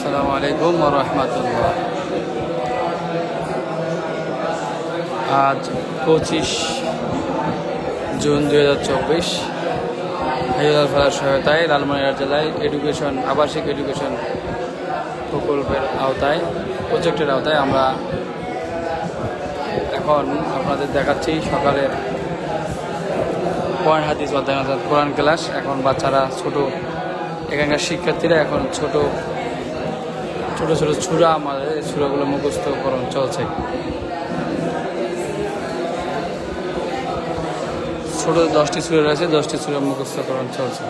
আসসালামু আলাইকুম ওয়া রাহমাতুল্লাহ। আজ 25 জুন 2024 হাইদুল ফালার সহায়তায় লালমনিরহাট জেলায় আবাসিক এডুকেশন প্রকল্পের আওতায় প্রজেক্টের আওতায় আমরা এখন আপনাদের দেখাচ্ছি সকালের কোরআন হাদিস অধ্যয়ন অর্থাৎ কোরআন ক্লাস। এখন বাচ্চারা এখানকার শিক্ষার্থীরা এখন ছোট ছোট ছুরা আমাদের ছুরাগুলো মুখস্থকরণ চলছে। ছোট 10টি ছুরা রয়েছে, 10টি ছুরা মুখস্থকরণ চলছে।